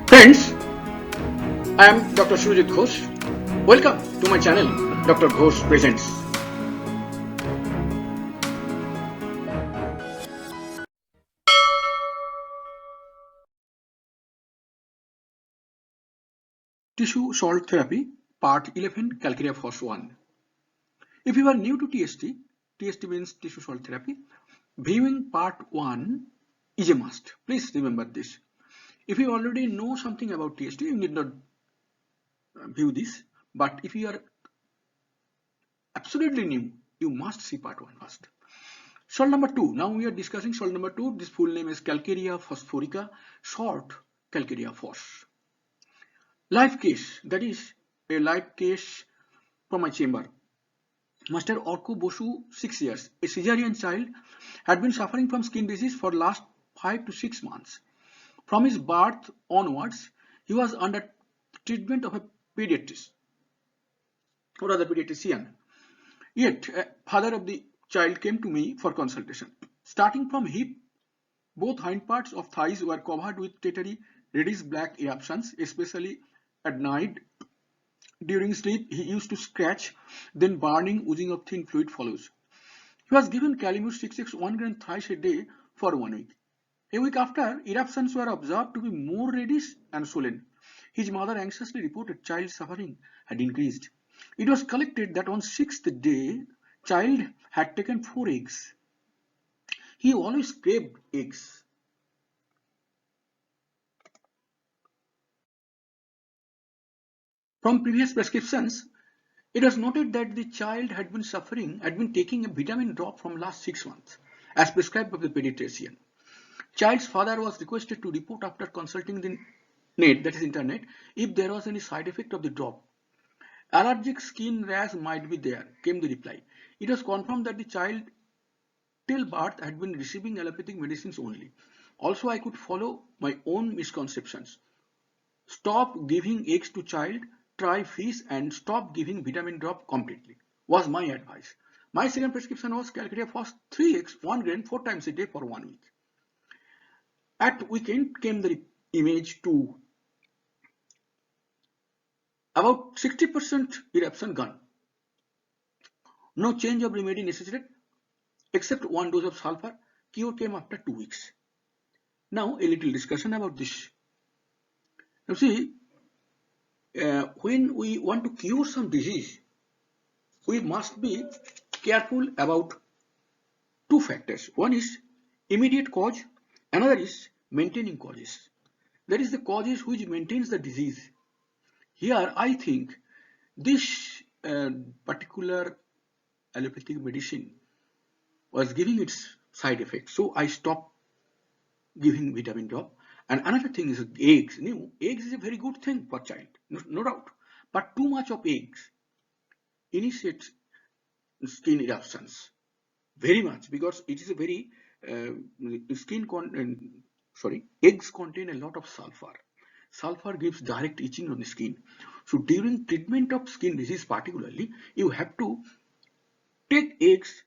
Friends, I am Dr. Surjit Ghosh. Welcome to my channel, Dr. Ghosh Presents. Tissue salt therapy, part 11, Calc Phos.1. If you are new to T.S.T, T.S.T means tissue salt therapy, viewing part 1 is a must. Please remember this. If you already know something about T.S.T, you need not view this. But if you are absolutely new, you must see part 1 first. Salt number 2. Now we are discussing salt number 2. This full name is Calcarea phosphorica, short Calcarea phos. Live case, that is a live case from my chamber. Master Arka Basu, 6 years, a Caesarean child, had been suffering from skin disease for last 5 to 6 months. From his birth onwards, he was under treatment of a pediatrician or other pediatrician. Yet, father of the child came to me for consultation. Starting from hip, both hind parts of thighs were covered with tettery, reddish-black eruptions, especially at night. During sleep, he used to scratch, then burning, oozing of thin fluid follows. He was given Calimur 6x 1 gram thrice a day for 1 week. A week after, eruptions were observed to be more reddish and swollen. His mother anxiously reported child suffering had increased. It was collected that on 6th day, child had taken 4 eggs. He always craved eggs. From previous prescriptions, it was noted that the child had been taking a vitamin drop from last 6 months, as prescribed by the pediatrician. Child's father was requested to report after consulting the net, that is internet, if there was any side effect of the drop. Allergic skin rash might be there, came the reply. It was confirmed that the child till birth had been receiving allopathic medicines only. Also, I could follow my own misconceptions. Stop giving eggs to child, try fish and stop giving vitamin drop completely, was my advice. My second prescription was Calcarea Phos 3x 1 gram 4 times a day for 1 week. At weekend came the image to about 60% eruption gone. No change of remedy necessitated except 1 dose of sulfur. Cure came after 2 weeks. Now a little discussion about this. Now see, when we want to cure some disease, we must be careful about 2 factors. One is immediate cause, another is maintaining causes. That is the causes which maintains the disease. Here I think this particular allopathic medicine was giving its side effects, so I stopped giving vitamin drop. And another thing is eggs. Eggs is a very good thing for child, no doubt, but too much of eggs initiates skin eruptions very much, because it is a very eggs contain a lot of sulfur. Sulfur gives direct itching on the skin. So during treatment of skin disease particularly, you have to take eggs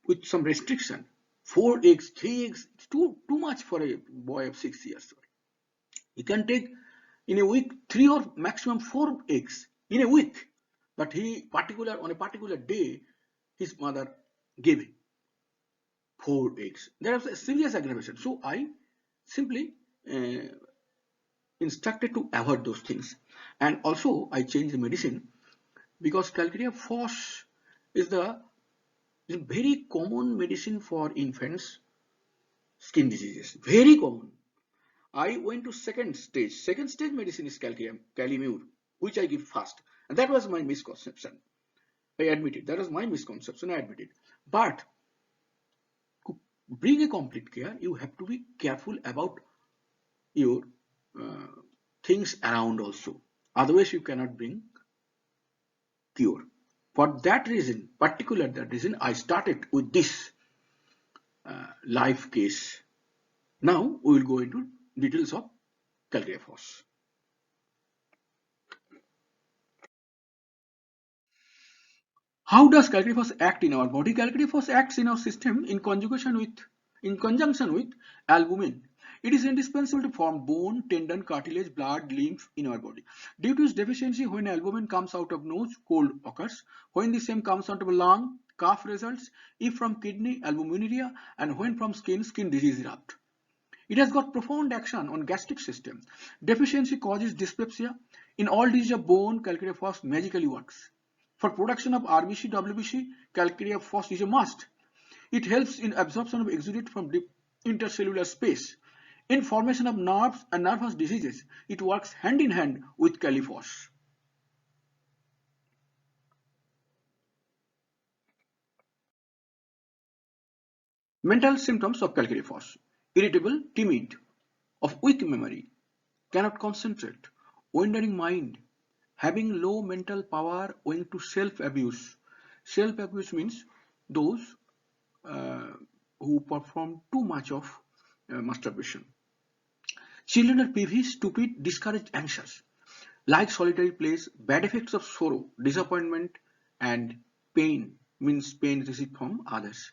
with some restriction. 4 eggs, 3 eggs, it's too much for a boy of 6 years. He can take in a week 3 or maximum 4 eggs in a week, but on a particular day, his mother gave him 4 eggs. There was a serious aggravation. So I simply instructed to avoid those things. And also I changed the medicine, because Calcarea Phos is a very common medicine for infants skin diseases. Very common. I went to second stage. Second stage medicine is Calimur, which I give fast. And that was my misconception. I admit it. That was my misconception. I admit it. But to bring a complete care, you have to be careful about your things around also. Otherwise, you cannot bring cure. For that reason, I started with this live case. Now we will go into details of Calcarea Phos. How does Calcarea Phos act in our body? Calcarea Phos acts in our system in conjunction with albumin. It is indispensable to form bone, tendon, cartilage, blood, lymph in our body. Due to its deficiency, when albumin comes out of nose, cold occurs. When the same comes out of lung, cough results. If from kidney, albuminuria, and when from skin, skin disease erupt. It has got profound action on gastric system. Deficiency causes dyspepsia. In all diseases of bone, calcareous phos magically works. For production of RBC, WBC, calcareous phos is a must. It helps in absorption of exudate from the intercellular space. In formation of nerves and nervous diseases, it works hand in hand with Calc-Phos. Mental symptoms of calcareous phos: irritable, timid, of weak memory, cannot concentrate, wandering mind, having low mental power owing to self-abuse. Self-abuse means those who perform too much of masturbation. Children are peevish, stupid, discouraged, anxious, like solitary place, bad effects of sorrow, disappointment, and pain means pain received from others.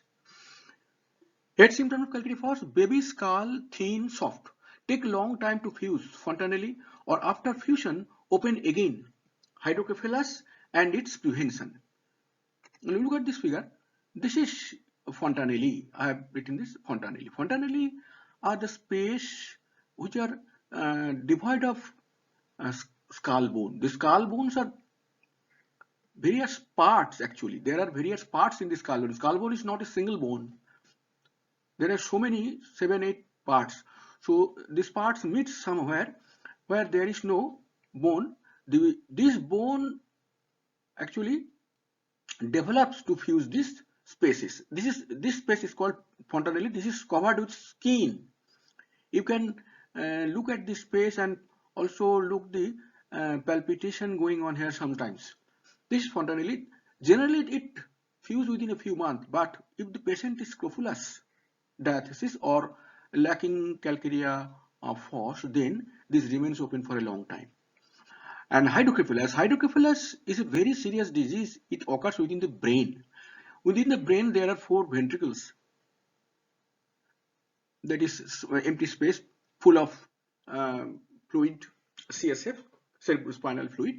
Head symptom of calcareous phos: baby skull, thin, soft, take long time to fuse spontaneously or after fusion open again. Hydrocephalus and its prevention. Now look at this figure. This is fontanelli. I have written this fontanelli. Fontanelli are the space which are devoid of skull bone. The skull bones are various parts actually. There are various parts in the skull bone. Skull bone is not a single bone. There are so many, 7, 8 parts. So these parts meet somewhere where there is no bone. This bone actually develops to fuse these spaces. This space is called fontanelli. This is covered with skin. You can look at this space and also look the palpitation going on here sometimes. This fontanelli, generally it fuses within a few months, but if the patient is scrofulous diathesis or lacking calcareous phos, then this remains open for a long time. And hydrocephalus. Hydrocephalus is a very serious disease. It occurs within the brain. Within the brain, there are 4 ventricles. That is empty space full of fluid, CSF, cerebrospinal fluid.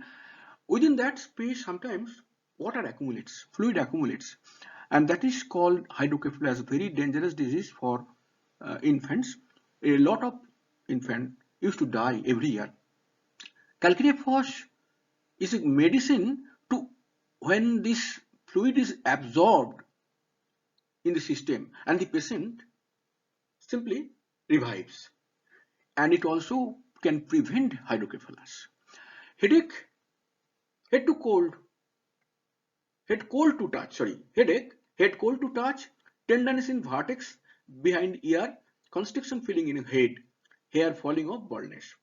Within that space, sometimes water accumulates, fluid accumulates, and that is called hydrocephalus. Very dangerous disease for infants. A lot of infants used to die every year. Calcareous phos is a medicine to when this fluid is absorbed in the system and the patient simply revives, and it also can prevent hydrocephalus. Headache, head cold to touch, headache, head cold to touch, tenderness in vertex behind ear, constriction feeling in head, hair falling off, baldness.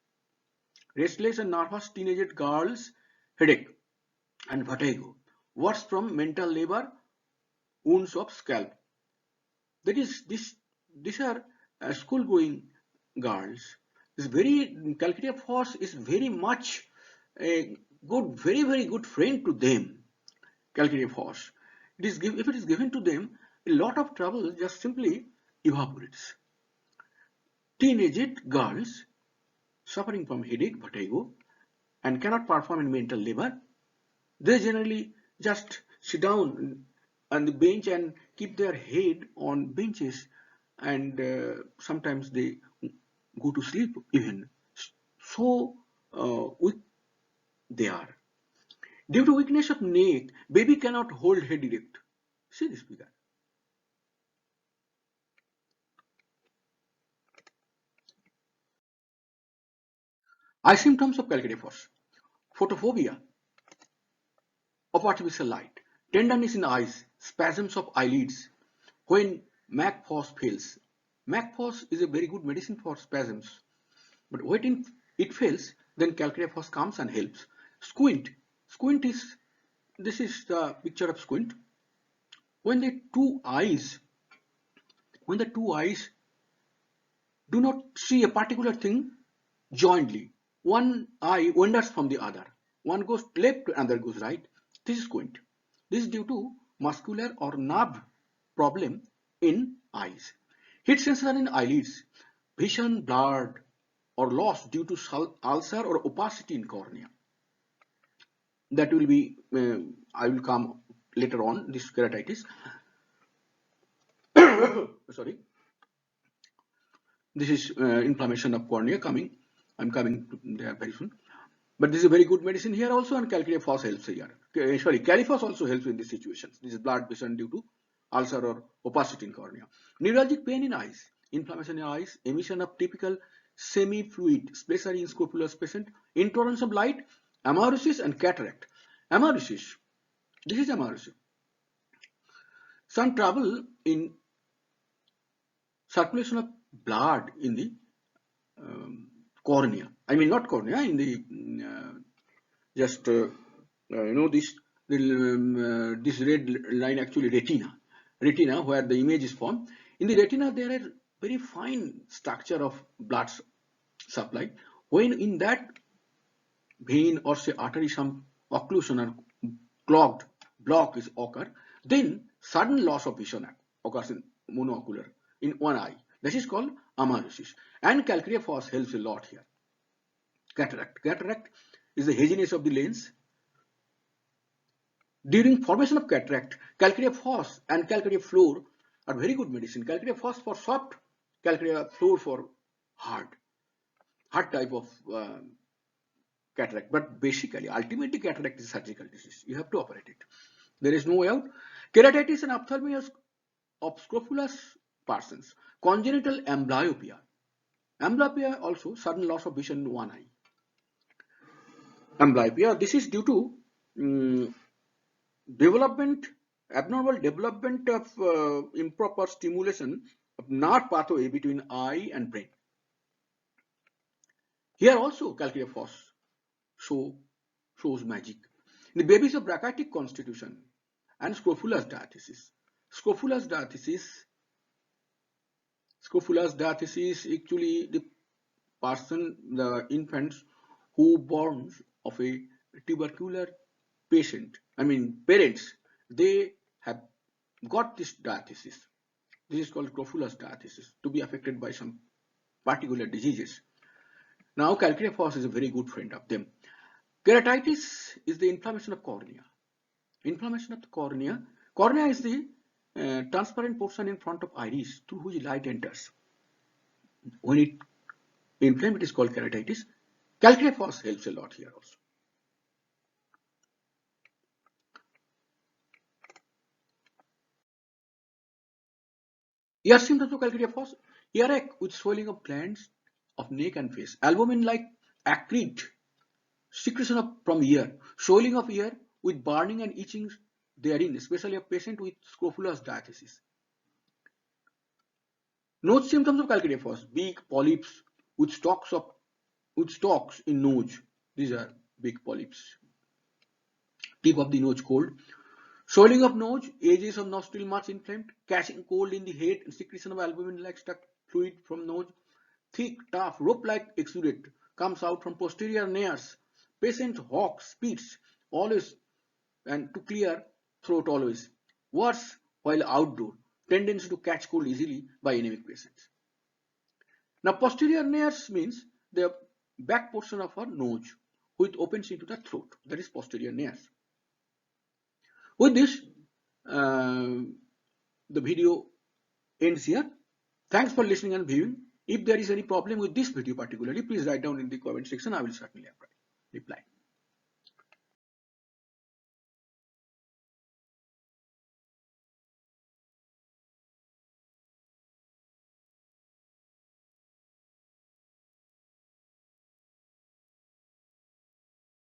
Restless and nervous teenage girls, headache and vertigo. Worse from mental labor, wounds of scalp. That is, these are school-going girls. This calcareous phos is very much a good, very good friend to them. Calcareous phos. If it is given to them, a lot of trouble just simply evaporates. Teenage girls suffering from headache, vertigo, and cannot perform in mental labor, they generally just sit down on the bench and keep their head on benches, and sometimes they go to sleep even. So weak they are. Due to weakness of neck, baby cannot hold head erect. See this figure. Eye symptoms of calcareous phos: photophobia of artificial light, tenderness in eyes, spasms of eyelids. When MAC phos fails, MAC phos is a very good medicine for spasms, but when it fails, then calcareous phos comes and helps. Squint. Squint is, this is the picture of squint. When the two eyes do not see a particular thing jointly, one eye wanders from the other. One goes left, another goes right. This is squint. This is due to muscular or nerve problem in eyes. Heat sensor in eyelids. vision blurred or lost due to ulcer or opacity in cornea. That will be, I will come later on, this keratitis. Sorry. This is inflammation of cornea coming. I'm coming to there very soon. But this is a very good medicine here also, and Calc Phos helps here. Sorry, Calc Phos also helps in these situations. This is blood vision due to ulcer or opacity in cornea. Neuralgic pain in eyes, inflammation in eyes, emission of typical semi-fluid, especially in scrofulous patient, intolerance of light, amaursis and cataract. Amaursis, this is amaursis. Some trouble in circulation of blood in the cornea. I mean not cornea, in the this red line actually retina where the image is formed. In the retina there are very fine structure of blood supply. When in that vein or say artery some occlusion or clogged block is occur, then sudden loss of vision occurs in monocular in one eye. This is called amaursis, and Calc Phos helps a lot here. Cataract is the haziness of the lens. During formation of cataract, Calc Phos and Calc fluor are very good medicine. Calc Phos for soft, Calc fluor for hard type of cataract. But basically, ultimately, cataract is a surgical disease. You have to operate it. There is no way out. Keratitis and ophthalmia of scrofulous persons. Congenital amblyopia. Amblyopia also sudden loss of vision in one eye. Amblyopia, this is due to abnormal development of improper stimulation of nerve pathway between eye and brain. Here also Calc Phos shows magic. In the babies of brachytic constitution and scrofulous diathesis. Scrofulous diathesis actually the infants who born of a tubercular patient, parents, they have got this diathesis. This is called scrofulous diathesis, to be affected by some particular diseases. Now Calc Phos is a very good friend of them. Keratitis is the inflammation of cornea. Inflammation of the cornea. Cornea is the transparent portion in front of iris through which light enters. When it inflamed, it is called keratitis. Calc Phos helps a lot here also. Ear symptoms of Calc Phos: earache with swelling of glands of neck and face, albumin-like acrid secretion from ear, swelling of ear with burning and itching therein, especially a patient with scrofulous diathesis. Nose symptoms of Calc Phos: big polyps with stalks in nose. These are big polyps. Tip of the nose cold. Swelling of nose, edges of nostril much inflamed, catching cold in the head, and secretion of albumin-like stuck fluid from nose. Thick, tough, rope-like exudate comes out from posterior nares. Patient hawks, spits always, and to clear throat always. Worse while outdoor, tendency to catch cold easily by anemic patients. Now posterior nares means the back portion of our nose which opens into the throat. That is posterior nares. With this, the video ends here. Thanks for listening and viewing. If there is any problem with this video particularly, please write down in the comment section. I will certainly reply.